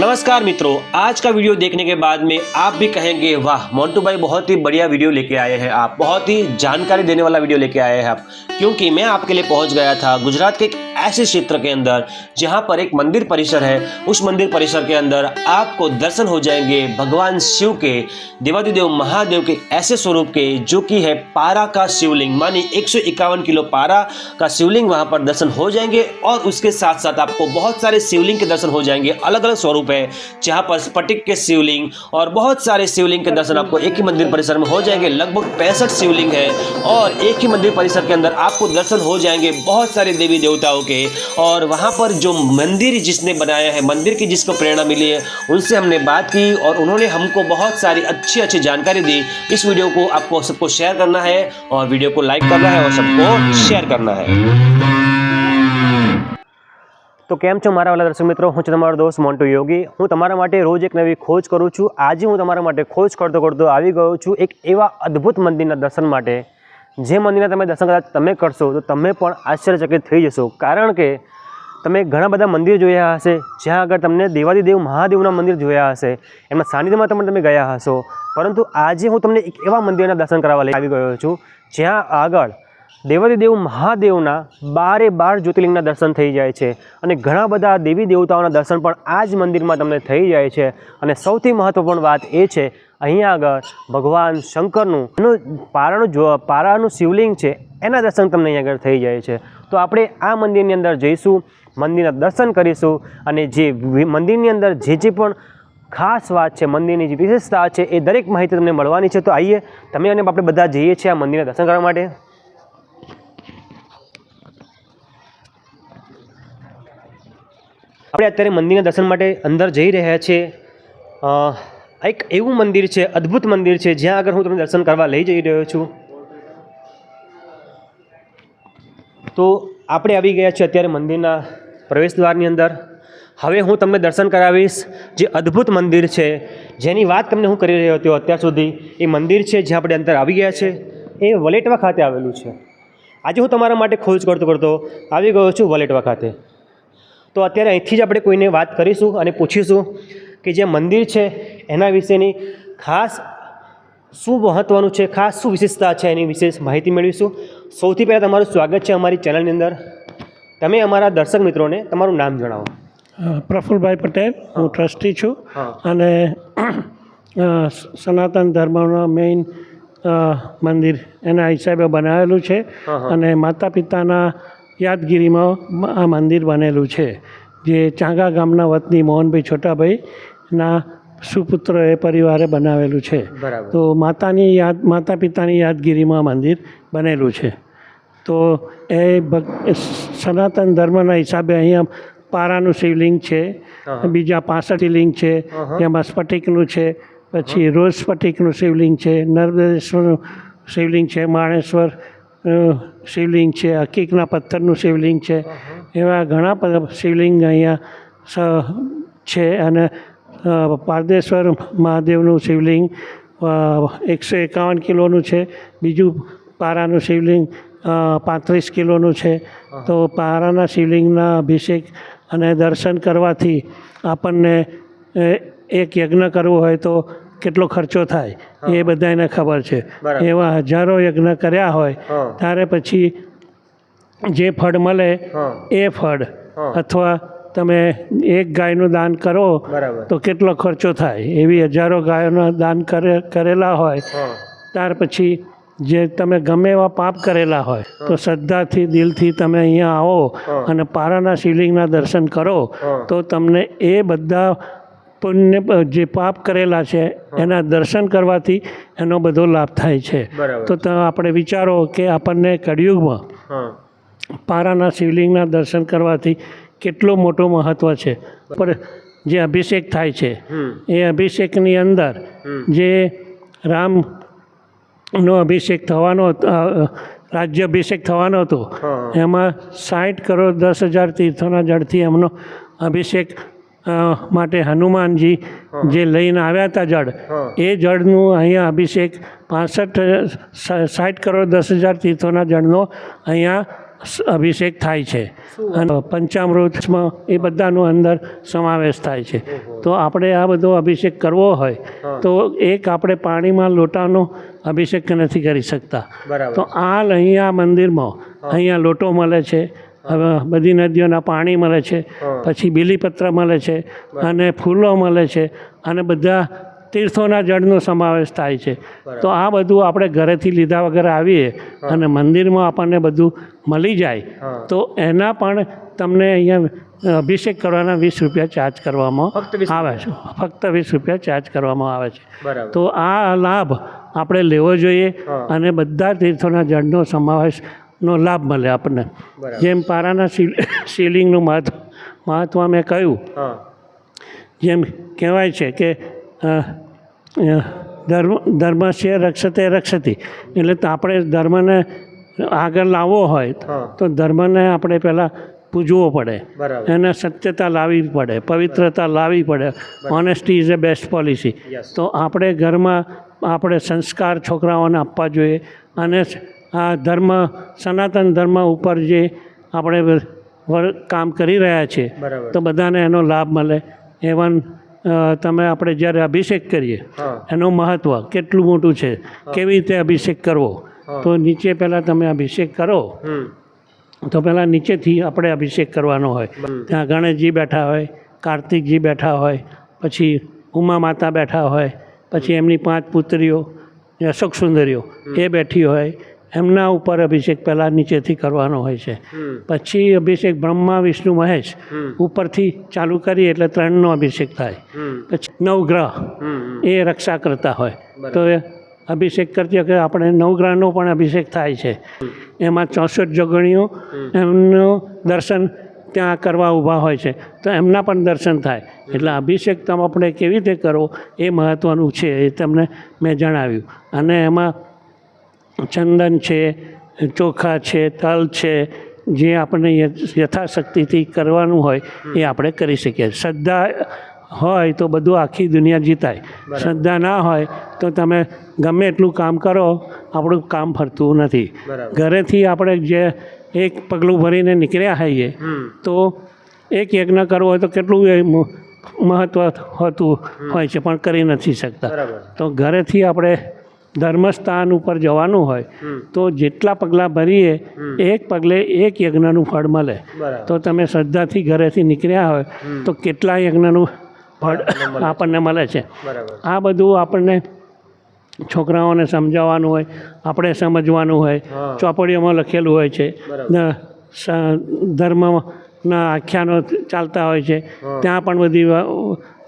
नमस्कार मित्रों, आज का वीडियो देखने के बाद में आप भी कहेंगे वाह मोंटू भाई बहुत ही बढ़िया वीडियो लेके आए हैं आप, बहुत ही जानकारी देने वाला वीडियो लेके आए हैं आप। क्योंकि मैं आपके लिए पहुंच गया था गुजरात के एक ऐसे क्षेत्र के अंदर जहां पर एक मंदिर परिसर है। उस मंदिर परिसर के अंदर आपको दर्शन हो जाएंगे भगवान शिव के, देवादिदेव महादेव के ऐसे स्वरूप के, जो कि है पारा का शिवलिंग, मानी 151 किलो पारा का शिवलिंग वहां पर दर्शन हो जाएंगे। और उसके साथ साथ आपको बहुत सारे शिवलिंग के दर्शन हो जाएंगे, अलग अलग स्वरूप है जहां पर स्फटिक के शिवलिंग और बहुत सारे शिवलिंग के दर्शन आपको एक ही मंदिर परिसर में हो जाएंगे। लगभग 65 शिवलिंग है और एक ही मंदिर परिसर के अंदर आपको दर्शन हो जाएंगे बहुत सारे देवी देवताओं के। और वहां पर जो मंदिर जिसने बनाया है, मंदिर की जिसको प्रेरणा मिली है, उनसे हमने बात की और उन्होंने हमको बहुत सारी अच्छी अच्छी जानकारी दी। इस वीडियो को आपको सबको शेयर करना है और वीडियो को लाइक करना है और सबको शेयर करना है। तो केम छो मारा वाला दर्शक मित्रों, हूँ तमारो दोस्त मोंटू योगी। हूँ तमारा माटे रोज एक नवी खोज करूँ छूँ। आज हूँ तमारा माटे खोज करतो करतो आवी गयो छूँ एक एवा अद्भुत मंदिरना दर्शन माटे, जे मंदिरना तमे दर्शन कदाच तमे करशो तो तमे पण आश्चर्यचकित थई जशो। कारण के तमे घणा बधा मंदिर जोया हशे ज्यां आगळ तमने देवादिदेव महादेवना मंदिर जोया हशे, एमना सानिध्यमां तमे गया हशो। परंतु आज हूँ तमने एक एवा मंदिरना दर्शन करावा लई आवी गयो छूँ ज्यां आगळ देवादिदेव महादेवना 12 ज्योतिर्लिंगना दर्शन थई जाय छे अने घणा बधा देवी देवताओना दर्शन पण आ ज मंदिरमां तमने थई जाय छे। अने सौथी महत्वपूर्ण वात ए छे अहींया आगळ भगवान शंकरनुं पारानुं शिवलिंग छे एना दर्शन तमने अहींया आगळ थई जाय छे। तो आपणे आ मंदिरनी अंदर जईशुं, मंदिरना दर्शन करीशुं अने जे मंदिरनी अंदर जे पण खास बात है, मंदिर की विशेषता है, ये दरेक माहिती तमने मळवानी छे। तो आइए तमे अने आपणे बधा जईए छीए आ मंदिरना दर्शन करवा माटे। આપણે અત્યારે મંદિરના દર્શન માટે અંદર જઈ રહ્યા છીએ। એક એવું મંદિર છે, અદ્ભુત મંદિર છે, જ્યાં આગળ હું તમને દર્શન કરવા લઈ જઈ રહ્યો છું। તો આપણે આવી ગયા છીએ અત્યારે મંદિરના પ્રવેશ દ્વારની અંદર। હવે હું તમને દર્શન કરાવીશ જે અદ્ભુત મંદિર છે, જેની વાત તમને હું કરી રહ્યો હતો અત્યાર સુધી। એ મંદિર છે જ્યાં આપણે અંદર આવી ગયા છે, એ વલેટવા ખાતે આવેલું છે। આજે હું તમારા માટે ખોજ કરતો કરતો આવી ગયો છું વલેટવા ખાતે। तो अत्यारे अहींथी ज आपणे कोईने वात करीशुं अने पूछीशुं कि जे मंदिर छे एना विशेनी खास शुं महत्वनुं छे, खास शुं विशेषता छे, एनी विशेष माहिती मेळवीशुं। सौथी पहेला तमारुं स्वागत छे अमारी चेनलनी अंदर। तमे अमारा दर्शक मित्रोने तमारुं नाम जणावो। प्रफुल्लभाई पटेल, हूँ ट्रस्टी छूँ अने सनातन धर्मनो मेन मंदिर एना हिसाबे बनावेलुं छे अने माता पिताना यादगिरीमां आ मंदिर बनेलू है, जे चांगा गामना वतनी मोहनभाई छोटाभाईना सुपुत्रोए परिवारे बनावेलू है। तो माता पितानी यादगिरीमां मंदिर बनेलू है। तो ए सनातन धर्मना हिसाबे अहींया पारानुं शिवलिंग है, बीजा 65 शिवलिंग है, जेमां स्फटिकनुं है, पछी रोज स्फटिकनुं शिवलिंग है, नर्मदेश्वरनुं शिवलिंग है, माणेश्वर शिवलिंग है, हकीकना पत्थरनुं शिवलिंग है, एवा घणा शिवलिंग अहींया छे। अने पारदेश्वर महादेवनुं शिवलिंग 151 किलोनुं छे, बीजू पारानुं शिवलिंग 35 किलोनुं छे। तो पाराना शिवलिंगना अभिषेक अने दर्शन करवाथी आपणने एक यज्ञ करवो होय तो કેટલો ખર્ચો થાય એ બધાને ખબર છે। એવા હજારો યજ્ઞ કર્યા હોય ત્યારે પછી જે ફળ મળે એ ફળ, અથવા તમે એક ગાયનું દાન કરો તો કેટલો ખર્ચો થાય, એવી હજારો ગાયોના દાન કરેલા હોય ત્યાર પછી જે તમે ગમે એવા પાપ કરેલા હોય તો શ્રદ્ધાથી દિલથી તમે અહીંયા આવો અને પારાના શિવલિંગના દર્શન કરો તો તમને એ બધા पुण्य जे पाप करेला है एना दर्शन करवाथी एनो बधो लाभ थाय छे। तो आपणे विचारो कि आपणने कलियुगमां पाराना शिवलिंगना दर्शन करवाथी केटलो मोटो महत्व छे। पर जे अभिषेक थाय छे ए अभिषेकनी अंदर जे रामनो अभिषेक थवानो राज्याभिषेक थवानो हतो एमां 60 करोड़ 10,000 तीर्थोना जळथी एमनो अभिषेक माटे हनुमानजी जे लईने आव्या था जड़ ए जड़नु अहींया अभिषेक 60 करोड़ 10,000 तीर्थोना जड़नो अहींया અભિષેક થાય છે અને પંચામૃતમાં એ બધાનો અંદર સમાવેશ થાય છે. તો આપણે આ બધો અભિષેક કરવો હોય તો એક આપણે પાણીમાં લોટાનો અભિષેક નથી કરી શકતા. તો અહીંયા મંદિરમાં અહીંયા લોટો મળે છે, હવે બધી નદીઓના પાણી મળે છે, પછી બીલીપત્ર મળે છે અને ફૂલો મળે છે અને બધા તીર્થોના જળનો સમાવેશ થાય છે. તો આ બધું આપણે ઘરેથી લીધા વગર આવીએ અને મંદિરમાં આપણને બધું મળી જાય તો એના પણ તમને અહીંયા અભિષેક કરવાના 20 રૂપિયા ચાર્જ કરવામાં આવે છે. ફક્ત 20 રૂપિયા ચાર્જ કરવામાં આવે છે. તો આ લાભ આપણે લેવો જોઈએ અને બધા તીર્થોના જળનો સમાવેશનો લાભ મળે આપણને. જેમ પારાના શિવલિંગનું મહત્ત્વ મેં કહ્યું, જેમ કહેવાય છે કે ધર્મસ્ય રક્ષતે રક્ષતી, એટલે તો આપણે ધર્મને આગળ લાવવો હોય તો ધર્મને આપણે પહેલાં પૂજવો પડે, એને સત્યતા લાવવી પડે, પવિત્રતા લાવવી પડે. Honesty is a best policy. તો આપણે ઘરમાં આપણે સંસ્કાર છોકરાઓને આપવા જોઈએ અને આ ધર્મ સનાતન ધર્મ ઉપર જે આપણે કામ કરી રહ્યા છીએ તો બધાને એનો લાભ મળે. એવન તમે આપણે જ્યારે અભિષેક કરીએ એનું મહત્ત્વ કેટલું મોટું છે, કેવી રીતે અભિષેક કરવો. તો નીચે પહેલાં તમે અભિષેક કરો તો પહેલાં નીચેથી આપણે અભિષેક કરવાનો હોય. ત્યાં ગણેશજી બેઠા હોય, કાર્તિકજી બેઠા હોય, પછી ઉમા માતા બેઠા હોય, પછી એમની 5 પુત્રીઓ અશોક સુંદરીઓ એ બેઠી હોય, એમના ઉપર અભિષેક પહેલાં નીચેથી કરવાનો હોય છે. પછી અભિષેક બ્રહ્મા વિષ્ણુ મહેશ ઉપરથી ચાલુ કરીએ એટલે 3નો અભિષેક થાય. પછી 9 ગ્રહ એ રક્ષા કરતા હોય તો એ અભિષેક કરતી વખતે આપણે 9 ગ્રહનો પણ અભિષેક થાય છે. એમાં 64 જોગણીઓ એમનું દર્શન ત્યાં કરવા ઊભા હોય છે તો એમના પણ દર્શન થાય. એટલે અભિષેક તમે આપણે કેવી રીતે કરવો એ મહત્ત્વનું છે, એ તમને મેં જણાવ્યું. અને એમાં ચંદન છે, ચોખા છે, તલ છે, જે આપણને યથાશક્તિથી કરવાનું હોય એ આપણે કરી શકીએ. શ્રદ્ધા હોય તો બધું આખી દુનિયા જીતાય. શ્રદ્ધા ના હોય તો તમે ગમે એટલું કામ કરો આપણું કામ ફરતું નથી. ઘરેથી આપણે જે એક પગલું ભરીને નીકળ્યા હોઈએ તો એક યજ્ઞ કરવો હોય તો કેટલું મહત્ત્વ હોતું હોય છે પણ કરી નથી શકતા. તો ઘરેથી આપણે ધર્મસ્થાન ઉપર જવાનું હોય તો જેટલા પગલાં ભરીએ એક પગલે એક યજ્ઞનું ફળ મળે. તો તમે શ્રદ્ધાથી ઘરેથી નીકળ્યા હોય તો કેટલા યજ્ઞનું ફળ આપણને મળે છે. આ બધું આપણને છોકરાઓને સમજાવવાનું હોય, આપણે સમજવાનું હોય. ચોપડીઓમાં લખેલું હોય છે, ધર્મના આખ્યાનો ચાલતા હોય છે, ત્યાં પણ બધી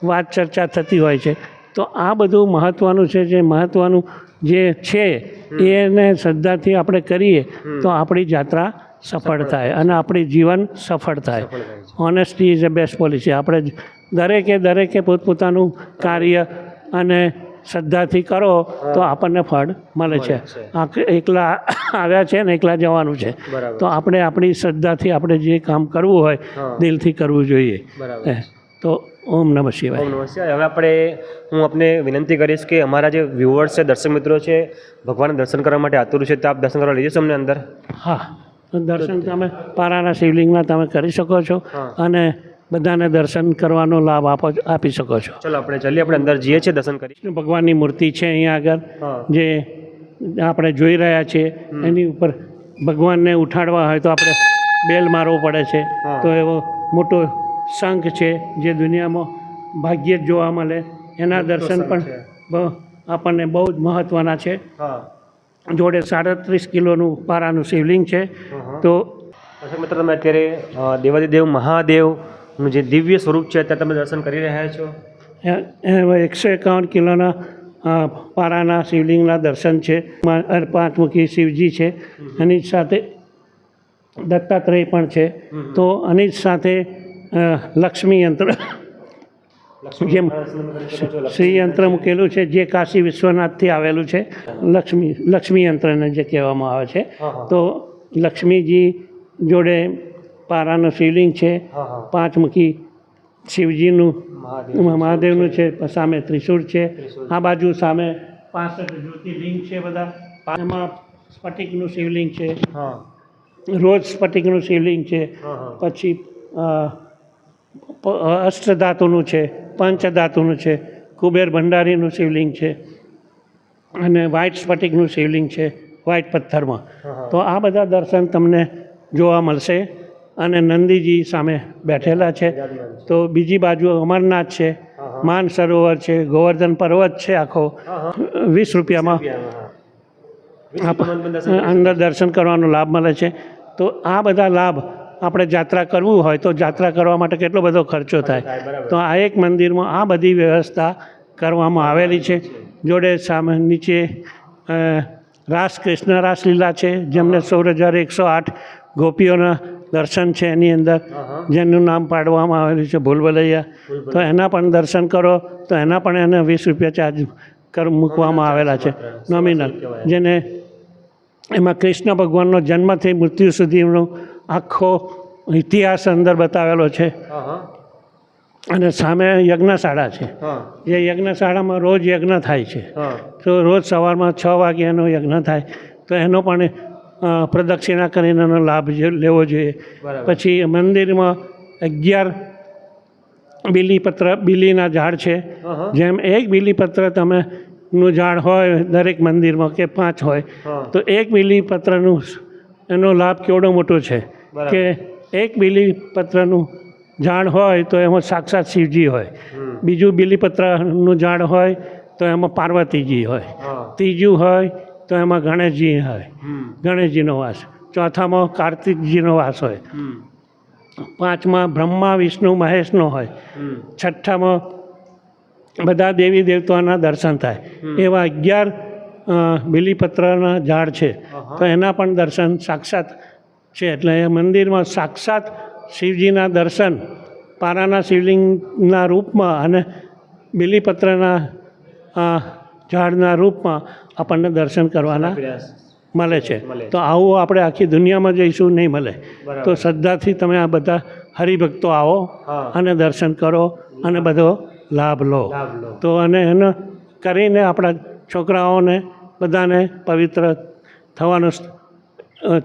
વાત ચર્ચા થતી હોય છે. તો આ બધું મહત્ત્વનું છે. જે મહત્ત્વનું જે છે એને શ્રદ્ધાથી આપણે કરીએ તો આપણી યાત્રા સફળ થાય અને આપણી જીવન સફળ થાય. Honesty is a best policy. આપણે દરેકે પોતપોતાનું કાર્ય અને શ્રદ્ધાથી કરો તો આપણને ફળ મળે છે. એકલા આવ્યા છે ને એકલા જવાનું છે. તો આપણે આપણી શ્રદ્ધાથી આપણે જે કામ કરવું હોય દિલથી કરવું જોઈએ. તો ઓમ નમઃ શિવાય. ઓમ નમઃ શિવાય. હવે હું આપને વિનંતી કરીશ કે અમારા જે વ્યુઅર્સ છે, દર્શક મિત્રો છે, ભગવાનના દર્શન કરવા માટે આતુર છે, તો આપ દર્શન કરવા લઈ જશો અમને અંદર? હા, દર્શન તમે પારાના શિવલિંગના તમે કરી શકો છો અને બધાને દર્શન કરવાનો લાભ આપી શકો છો. ચલો આપણે ચાલીએ, આપણે અંદર જઈએ છીએ, દર્શન કરીએ. ભગવાનની મૂર્તિ છે અહીંયા આગળ જે આપણે જોઈ રહ્યા છીએ. એની ઉપર ભગવાનને ઉઠાડવા હોય તો આપણે બેલ મારવો પડે છે. તો એવો મોટો શંખ છે જે દુનિયામાં ભાગ્યે જ જોવા મળે. એના દર્શન પણ આપણને બહુ જ મહત્ત્વના છે. જોડે 37 કિલોનું પારાનું શિવલિંગ છે. તો મિત્રો તમે અત્યારે દેવાધિદેવ મહાદેવનું જે દિવ્ય સ્વરૂપ છે અત્યારે તમે દર્શન કરી રહ્યા છો. 151 કિલોના પારાના શિવલિંગના દર્શન છે. 5 મુખી શિવજી છે, એની સાથે દત્તાત્રેય પણ છે. તો આની જ સાથે લક્ષ્મી યંત્ર, જેમ શ્રી યંત્ર મૂકેલું છે જે કાશી વિશ્વનાથથી આવેલું છે. લક્ષ્મી યંત્રને જે કહેવામાં આવે છે. તો લક્ષ્મીજી જોડે પારાનું શિવલિંગ છે, 5 મુખી શિવજીનું મહાદેવનું છે, સામે ત્રિશૂળ છે, આ બાજુ સામે 65 જ્યોતિર્લિંગ છે બધા. એમાં સ્ફટિકનું શિવલિંગ છે. રોજ સ્ફટિકનું શિવલિંગ છે, પછી અષ્ટધાતુનું છે, પંચધાતુનું છે, કુબેર ભંડારીનું શિવલિંગ છે અને વ્હાઇટ સ્ફટિકનું શિવલિંગ છે વ્હાઇટ પથ્થરમાં. તો આ બધા દર્શન તમને જોવા મળશે. અને નંદીજી સામે બેઠેલા છે. તો બીજી બાજુ અમરનાથ છે, માન સરોવર છે, ગોવર્ધન પર્વત છે આખો. 20 રૂપિયામાં અંદર દર્શન કરવાનો લાભ મળે છે. તો આ બધા લાભ આપણે યાત્રા કરવું હોય તો યાત્રા કરવા માટે કેટલો બધો ખર્ચો થાય. તો આ એક મંદિરમાં આ બધી વ્યવસ્થા કરવામાં આવેલી છે. જોડે સામે નીચે કૃષ્ણ રાસલીલા છે, જેમને 16,108 ગોપીઓના દર્શન છે એની અંદર, જેનું નામ પાડવામાં આવેલું છે ભૂલભલૈયા. તો એના પણ દર્શન કરો તો એના પણ એને 20 રૂપિયા ચાર્જ મૂકવામાં આવેલા છે, નોમિનલ. જેને એમાં કૃષ્ણ ભગવાનનો જન્મથી મૃત્યુ સુધીનો આખો ઇતિહાસ અંદર બતાવેલો છે. અને સામે યજ્ઞશાળા છે, જે યજ્ઞશાળામાં રોજ યજ્ઞ થાય છે. તો રોજ સવારમાં 6 વાગે એનો યજ્ઞ થાય. તો એનો પણ પ્રદક્ષિણા કરીને એનો લાભ લેવો જોઈએ. પછી મંદિરમાં 11 બીલીના ઝાડ છે. જેમ એક બીલીપત્ર તમે નું ઝાડ હોય દરેક મંદિરમાં કે 5 હોય, તો એક બીલીપત્રનું એનો લાભ કેવડો મોટો છે કે એક બીલીપત્રનું ઝાડ હોય તો એમાં સાક્ષાત શિવજી હોય, બીજું બીલીપત્રનું ઝાડ હોય તો એમાં પાર્વતીજી હોય, ત્રીજું હોય તો એમાં ગણેશજી હોય, ગણેશજીનો વાસ, ચોથામાં કાર્તિકજીનો વાસ હોય, પાંચમાં બ્રહ્મા વિષ્ણુ મહેશનો હોય, છઠ્ઠામાં બધા દેવી દેવતાઓના દર્શન થાય. એવા 11 બીલીપત્રના ઝાડ છે. તો એના પણ દર્શન સાક્ષાત છે. એટલે એ મંદિરમાં સાક્ષાત શિવજીના દર્શન પારાના શિવલિંગના રૂપમાં અને બીલીપત્રના ઝાડના રૂપમાં આપણને દર્શન કરવાના મળે છે. તો આવું આપણે આખી દુનિયામાં જઈશું નહીં મળે. તો શ્રદ્ધાથી તમે આ બધા હરિભક્તો આવો અને દર્શન કરો અને બધો લાભ લો. તો અને એને કરીને આપણા છોકરાઓને બધાને પવિત્ર થવાનો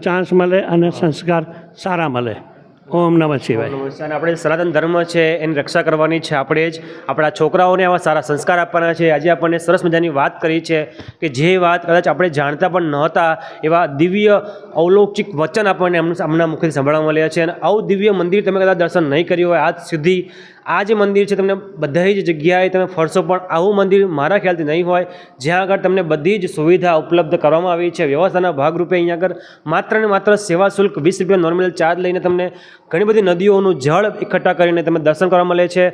ચાન્સ મળે અને સંસ્કાર સારા મળે. ઓમ નમઃ શિવાય. અને આપણે સનાતન ધર્મ છે એની રક્ષા કરવાની છે. આપણે જ આપણા છોકરાઓને આવા સારા સંસ્કાર આપવાના છે. આજે આપણને સરસ મજાની વાત કરી છે કે જે વાત કદાચ આપણે જાણતા પણ નહોતા એવા દિવ્ય અવલૌકિક વચન આપણને હમણાં મુખેથી સાંભળવા મળ્યા છે. અને આવું દિવ્ય મંદિર તમે કદાચ દર્શન નહીં કર્યું હોય આજ સુધી, આ જે મંદિર છે તમને બધી જ જગ્યાએ તમે ફરશો પણ આવું મંદિર મારા ખ્યાલથી નહીં હોય જ્યાં આગળ તમને બધી જ સુવિધા ઉપલબ્ધ કરવામાં આવી છે. વ્યવસ્થાના ભાગરૂપે અહીંયા આગળ માત્ર ને માત્ર સેવા શુલ્ક 20 રૂપિયા નોર્મલ ચાર્જ લઈને તમને ઘણી બધી નદીઓનું જળ એકઠા કરીને તમે દર્શન કરવા મળે છે.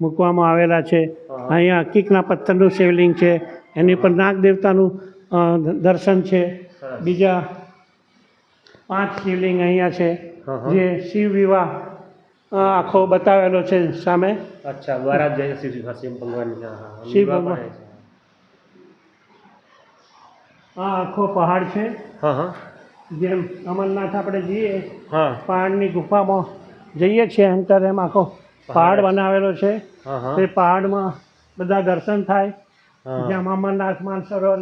મૂકવામાં આવેલા છે. અહીંયા અકીકના પથ્થરનું શિવલિંગ છે, એની પર નાગ દેવતાનું દર્શન છે. બીજા 5 શિવલિંગ અહીંયા છે જે શિવ વિવાહ આખો બતાવેલો છે સામે. અચ્છા, મહારાજ જય શિવ ભગવાન. શિવ ભગવાન આ આખો પહાડ છે. જેમ અમરનાથ આપણે જઈએ પહાડની ગુફામાં જઈએ છીએ અંતર, એમ આખો પહાડ બનાવેલો છે. તે પહાડમાં બધા દર્શન થાય. જ્યાં અમરનાથ માનસરોવર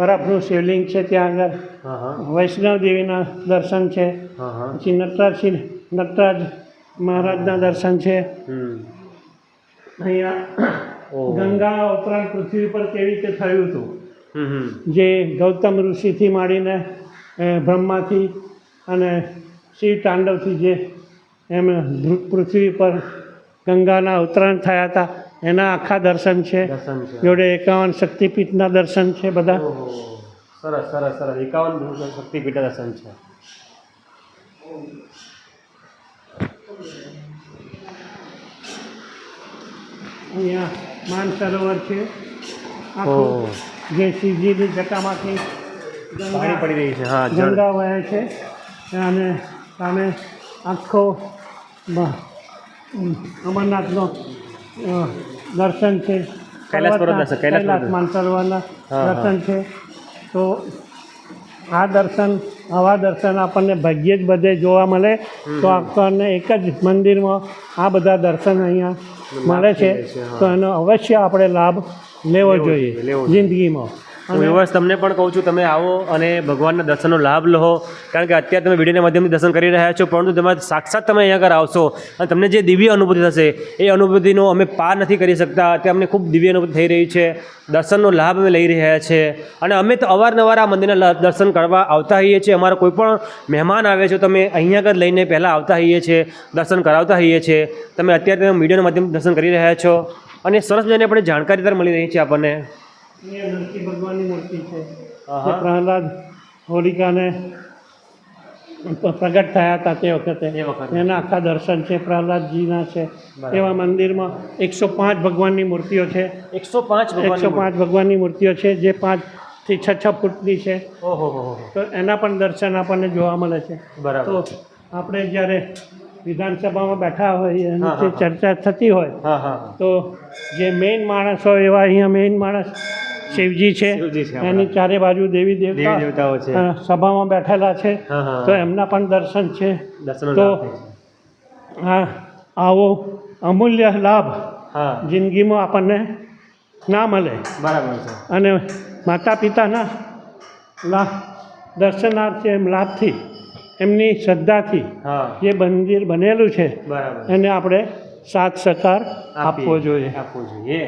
બરફનું શિવલિંગ છે ત્યાં આગળ. હા હા વૈષ્ણવ દેવીના દર્શન છે. હા હા પછી નટરાજ મહારાજના દર્શન છે. અહીંયા ઓહ. ગંગા ઉપરાંત પૃથ્વી પર કેવી રીતે થયું હતું, હમ જે ગૌતમ ઋષિથી માંડીને બ્રહ્માથી અને શિવ તાંડવથી જે એમ પૃથ્વી પર ગંગાના અવતરણ થયા હતા એના આખા દર્શન છે. દર્શન છે. જોડે 51 શક્તિપીઠના દર્શન છે બધા. ઓહો. સરસ સરસ સરસ 51 શક્તિપીઠ દર્શન છે. અહીંયા માન સરોવર છે ઓહ. આખું, જે શિવજીની જટામાંથી પાણી પડી રહી છે. હા જળ. ગંગા વહે છે અને સામે આખો અમરનાથનો દર્શન છે. કૈલાસ પર્વત દર્શન, કૈલાસ કૈલાસ પર્વત. માનસરોવરના હા, દર્શન છે. તો આવા દર્શન આપણને ભાગ્યે જ બધે જોવા મળે. તો આપણને એક જ મંદિરમાં આ બધા દર્શન અહીંયા મળે છે. હા. તો એનો અવશ્ય આપણે લાભ લેવો લેવો જોઈએ જોઈએ. જિંદગીમાં. હું વ્યવસ્થિત તમને પણ કહું છું, તમે આવો અને ભગવાનના દર્શનનો લાભ લો. કારણ કે અત્યારે તમે વિડીયોના માધ્યમથી દર્શન કરી રહ્યા છો, પરંતુ તમે સાક્ષાત તમે અહીંયા આગળ આવશો અને તમને જે દિવ્ય અનુભૂતિ થશે એ અનુભૂતિનો અમે પાર નથી કરી શકતા. અત્યારે અમને ખૂબ દિવ્ય અનુભૂતિ થઈ રહી છે. દર્શનનો લાભ અમે લઈ રહ્યા છીએ અને અમે તો અવારનવાર આ મંદિરના દર્શન કરવા આવતા હોઈએ છીએ. અમારા કોઈ પણ મહેમાન આવે છે તો અમે અહીંયા આગળ લઈને પહેલાં આવતા હોઈએ છીએ, દર્શન કરાવતા હોઈએ છીએ. તમે અત્યારે તમે વિડીયોના માધ્યમથી દર્શન કરી રહ્યા છો અને સરસ મજાની આપણે જાણકારી ત્યારે મળી રહી છે આપણને. અહીંયા નરસિંહ ભગવાનની મૂર્તિ છે. હા. જે પ્રહલાદ હોલિકાને પ્રગટ થયા હતા તે વખતે એ વખતે. એના આખા દર્શન છે, પ્રહલાદજીના છે. બરાબર. એવા મંદિરમાં 105 ભગવાનની મૂર્તિઓ છે. 105 105 ભગવાનની મૂર્તિઓ છે, જે 5 થી 6 ફૂટની છે. ઓહો. તો એના પણ દર્શન આપણને જોવા મળે છે. બરાબર. તો આપણે જ્યારે વિધાનસભામાં બેઠા હોઈએ અને હા, જે હા. ચર્ચા થતી હોય હા હા તો જે મેઇન માણસ હોય એવા અહીંયા મેઇન માણસ શિવજી છે. શિવજી છે આપણા. એની ચારે બાજુ દેવી દેવી દેવતાઓ છે. સભામાં બેઠેલા છે. હા, હા. તો એમના પણ દર્શન છે. દર્શનનો તો લાભ થાય છે. આવો અમૂલ્ય લાભ હા જિંદગીમાં આપણને ના મળે. બરાબર છે. અને માતા પિતાના દર્શનાર્થે લાભથી, એમની શ્રદ્ધાથી હા જે મંદિર બનેલું છે બરાબર. એને આપણે સાથ સહકાર આપવો જોઈએ. આપવો જોઈએ.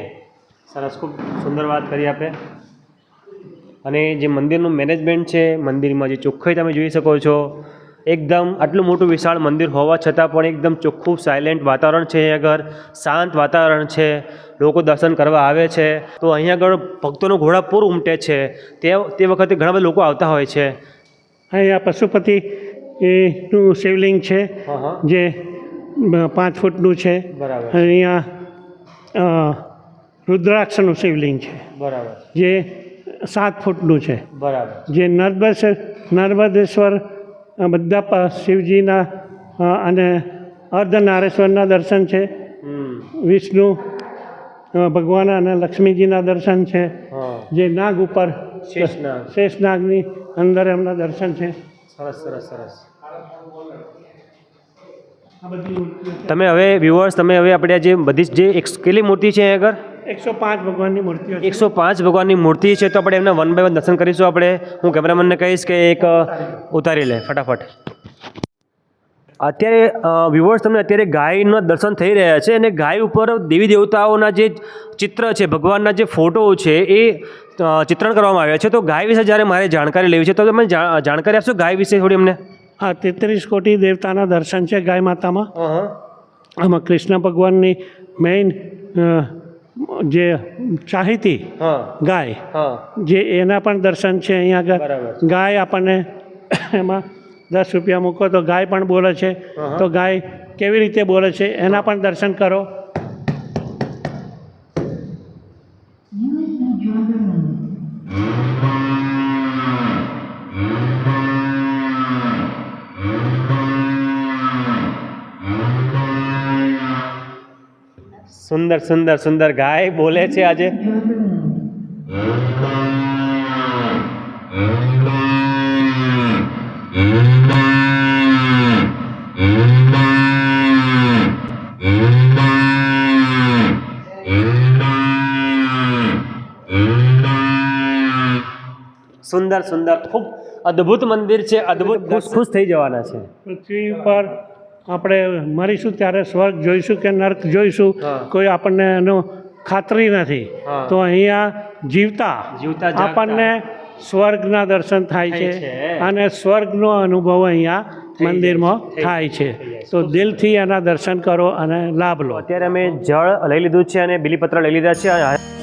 સરસ, ખૂબ સુંદર વાત કરી આપણે. અને જે મંદિરનું મેનેજમેન્ટ છે, મંદિરમાં જે ચોખ્ખાઈ તમે જોઈ શકો છો, એકદમ આટલું મોટું વિશાળ મંદિર હોવા છતાં પણ એકદમ ચોખ્ખું સાયલેન્ટ વાતાવરણ છે. અહીંયા આગળ શાંત વાતાવરણ છે. લોકો દર્શન કરવા આવે છે તો અહીંયા આગળ ભક્તોનું ઘોડાપૂર ઉમટે છે. તે વખતે ઘણા બધા લોકો આવતા હોય છે. અહીંયા પશુપતિ નું શિવલિંગ છે, હા હા જે 5 ફૂટનું છે. બરાબર અહીંયા રુદ્રાક્ષનું શિવલિંગ છે, બરાબર જે 7 ફૂટનું છે. બરાબર. જે નર્મદેશ્વર બધા શિવજીના અને અર્ધનારેશ્વરના દર્શન છે. વિષ્ણુ ભગવાન અને લક્ષ્મીજીના દર્શન છે. હા જે નાગ ઉપર શેષનાગ. શેષનાગની અંદર એમના દર્શન છે. સરસ સરસ સરસ. આ બધી મૂર્તિઓ છે. તમે હવે વ્યુઅર્સ, તમે હવે આપણે આ જે બધી જે કેટલી મૂર્તિ છે અહીંયા આગળ? 105 ભગવાનની મૂર્તિઓ છે. 105 ભગવાનની મૂર્તિ છે. તો આપણે એમના વન બાય વન દર્શન કરીશું. આપણે હું કેમેરામેનને કહીશ કે એક ઉતારી લે ફટાફટ. અત્યારે વ્યુઅર્સ, તમને અત્યારે ગાયના દર્શન થઈ રહ્યા છે અને ગાય ઉપર દેવી દેવતાઓના જે ચિત્ર છે, ભગવાનના જે ફોટો છે એ ચિત્રણ કરવામાં આવ્યા છે. તો ગાય વિશે જ્યારે મારે જાણકારી લેવી છે તો તમે જાણકારી આપશો ગાય વિશે થોડી અમને? આ 33 કોટી દેવતાના દર્શન છે ગાય માતામાં. હા આમાં કૃષ્ણ ભગવાનની મેઇન જે ચાહીતી હા ગાય, હા જે એના પણ દર્શન છે અહીંયા આગળ. બરાબર. ગાય આપણને એમાં 10 રૂપિયા મૂકો તો ગાય પણ બોલે છે. હા. તો ગાય કેવી રીતે બોલે છે એના પણ દર્શન કરો. સુંદર સુંદર સુંદર ગાય બોલે છે આજે. સુંદર સુંદર, ખૂબ અદ્ભુત મંદિર છે, અદ્ભુત, ખુશ થઈ જવાના છે. પૃથ્વી પર આપણે મરીશું ત્યારે સ્વર્ગ જોઈશું કે નર્ક જોઈશું કોઈ આપણને એનો ખાતરી નથી. તો અહીંયા જીવતા જાગતા આપણને સ્વર્ગના દર્શન થાય છે અને સ્વર્ગનો અનુભવ અહીંયા મંદિરમાં થાય છે. તો દિલથી એના દર્શન કરો અને લાભ લો. અત્યારે અમે જળ લઈ લીધું છે અને બીલીપત્ર લઈ લીધા છે.